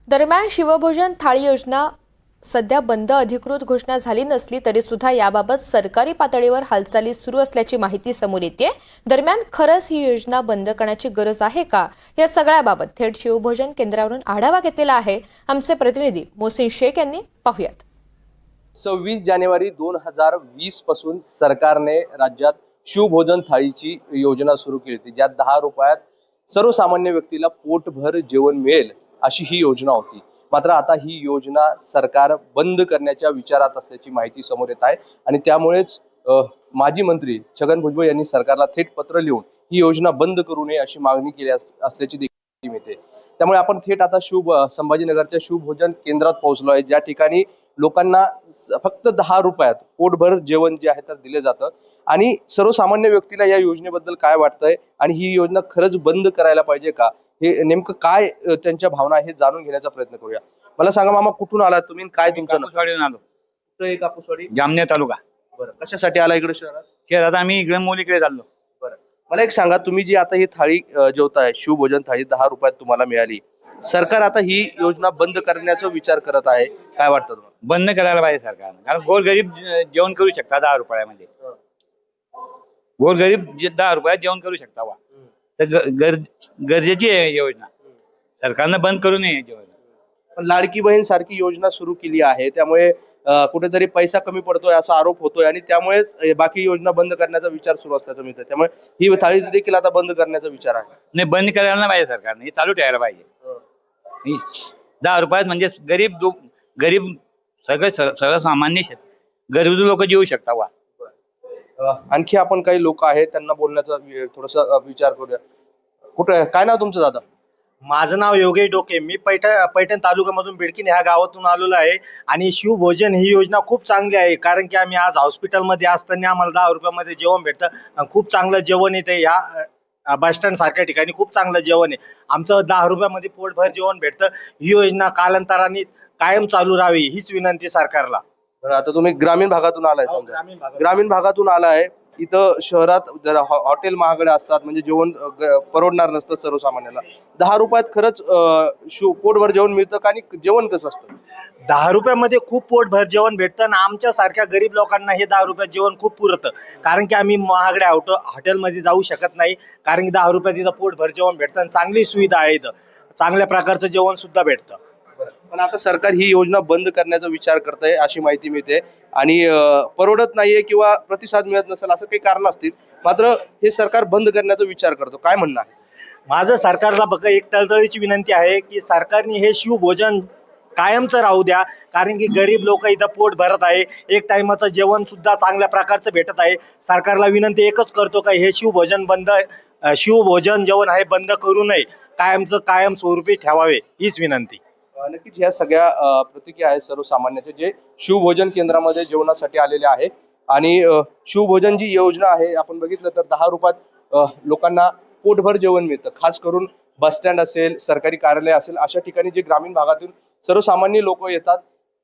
दरम्यान शिवभोजन थाळी योजना सध्या बंद अधिकृत घोषणा झाली नसली तरी सुद्धा याबाबत सरकारी पातळीवर हालचाली सुरू असल्याची माहिती समोर येते। दरम्यान खरंच ही योजना बंद करण्याची गरज आहे का, या सगळ्याबाबत थेट शिवभोजन केंद्रावरून आढावा घेतलेला आहे आमचे प्रतिनिधी मोहसिन शेख यांनी। पाहूयात। 26 जानेवारी 2020 पासून सरकारने राज्यात शिवभोजन थाळीची योजना सुरू केली होती, ज्यात 10 रुपयात सर्वसामान्य व्यक्तीला पोटभर जेवण मिळेल अशी ही योजना होती। मात्र आता ही योजना सरकार बंद करण्याच्या विचारात असल्याची माहिती समोर येत आहे आणि त्यामुळेच माजी मंत्री छगन भुजबळ यांनी सरकारला थेट पत्र लिहून ही योजना बंद करू नये अशी मागणी केली असल्याची माहिती मिळते। त्यामुळे आपण थेट आता संभाजीनगरच्या शिवभोजन केंद्रात पोहोचलो आहे, ज्या ठिकाणी लोकांना फक्त 10 रुपयात पोटभर जेवण जे आहे तर दिले जातं आणि सर्वसामान्य व्यक्तीला या योजनेबद्दल काय वाटतंय आणि ही योजना खरंच बंद करायला पाहिजे का, हे नेमकं काय त्यांच्या भावना हे जाणून घेण्याचा प्रयत्न करूया। मला सांगा मामा, कुठून आलात तुम्ही, काय तुमचं नाव? कापूसवाडीहून आलो। तर एक कापूसवाडी, जामनेर तालुका। बरं, कशासाठी आला इकडे शहरात? शहरात आम्ही इकडे मोलीकडे चाललो। बरं, मला एक सांगा, तुम्ही जी आता ही थाळी जेवताय, शिवभोजन थाळी 10 रुपयात तुम्हाला मिळाली, सरकार आता ही योजना बंद करण्याचा विचार करत आहे, काय वाटतं तुम्हाला? बंद करायला पाहिजे सरकारनं, कारण गोरगरीब जेवण करू शकता 10 रुपयामध्ये। गोरगरीब 10 रुपयात जेवण करू शकता वा, तर गरजेची आहे योजना, सरकारनं बंद करू नये जेवण। पण लाडकी बहीण सारखी योजना सुरू केली आहे, त्यामुळे कुठेतरी पैसा कमी पडतोय असा आरोप होतोय आणि त्यामुळेच बाकी योजना बंद करण्याचा विचार सुरू असल्याचं मिळतं। त्यामुळे ही थाळी देखील आता बंद करण्याचा विचार आहे। नाही, बंद करायला नाही पाहिजे सरकारनं, हे चालू ठेवायला पाहिजे। 10 रुपयात म्हणजे गरीब सगळे सर्वसामान्य गरीब लोक जेवू शकता वा। आणखी आपण काही लोक आहेत, त्यांना बोलण्याचा थोडासा विचार करूया। कुठे, काय नाव तुमचं दादा? माझं नाव योगेश डोके। मी पैठण तालुक्यामधून बिडकीन ह्या गावातून आलेलो आहे आणि शिवभोजन ही योजना खूप चांगली आहे, कारण की आम्ही आज हॉस्पिटलमध्ये असताना आम्हाला 10 रुपयामध्ये जेवण भेटतं आणि खूप चांगलं जेवण येते। ह्या बस स्टँड सारख्या ठिकाणी खूप चांगलं जेवण आहे, आमचं 10 रुपयामध्ये पोटभर जेवण भेटतं। ही योजना कालांतराने कायम चालू राहावी हीच विनंती सरकारला। आता तुम्ही ग्रामीण भागातून आलाय, समजा ग्रामीण भागातून आलाय, इथं शहरात जरा हॉटेल महागडे असतात, म्हणजे जेवण परवडणार नसतं सर्वसामान्याला। 10 रुपयात खरंच पोटभर जेवण मिळतं का आणि जेवण कसं असतं? 10 रुपयामध्ये खूप पोटभर जेवण भेटतं आणि आमच्या सारख्या गरीब लोकांना हे 10 रुपयात जेवण खूप पुरतं, कारण की आम्ही महागड्या हॉटेलमध्ये जाऊ शकत नाही, कारण की 10 रुपयात इथं पोटभर जेवण भेटतं आणि चांगली सुविधा आहे, इथं चांगल्या प्रकारचं जेवण सुद्धा भेटतं। पण आता सरकार ही योजना बंद करण्याचा विचार करतंय अशी माहिती मिळते आणि परवडत नाहीये किंवा प्रतिसाद मिळत नसेल असं काही कारण असतील, मात्र हे सरकार बंद करण्याचा विचार करतो, काय म्हणणं आहे? माझं सरकारला बघा एक तळतळीची विनंती आहे की सरकारने हे शिवभोजन कायमचं राहू द्या, कारण की गरीब लोक इथं पोट भरत आहे, एक टाइमाचं जेवण सुद्धा चांगल्या प्रकारचं भेटत आहे। सरकारला विनंती एकच करतो का हे शिवभोजन जेवण आहे बंद करू नये, कायम स्वरूपी ठेवावे हीच विनंती। नक्कीच ह्या सगळ्या प्रतिक्रिया आहेत सर्वसामान्याचे, जे शिवभोजन केंद्रामध्ये जेवणासाठी आलेले आहे आणि शिवभोजन जी योजना आहे, आपण बघितलं तर 10 रुपयात लोकांना पोटभर जेवण मिळतं। खास करून बस स्टँड असेल, सरकारी कार्यालय असेल, अशा ठिकाणी जे ग्रामीण भागातून सर्वसामान्य लोक येतात,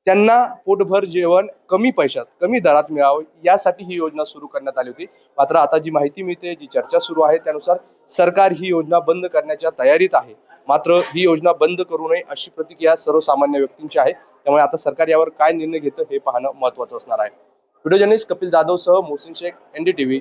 त्यांना पोटभर जेवण कमी पैशात कमी दरात मिळावं यासाठी ही योजना सुरू करण्यात आली होती। मात्र आता जी माहिती मिळते, जी चर्चा सुरू आहे, त्यानुसार सरकार ही योजना बंद करण्याच्या तयारीत आहे। मात्र ही योजना बंद करू नये अशी प्रतिक्रिया सर्वसामान्य व्यक्तींची आहे। त्यामुळे आता सरकार यावर काय निर्णय घेतं हे पाहणं महत्त्वाचं असणार आहे। व्हिडिओ जर्नलिस्ट कपिल जाधव सह मोहसिन शेख, NDTV।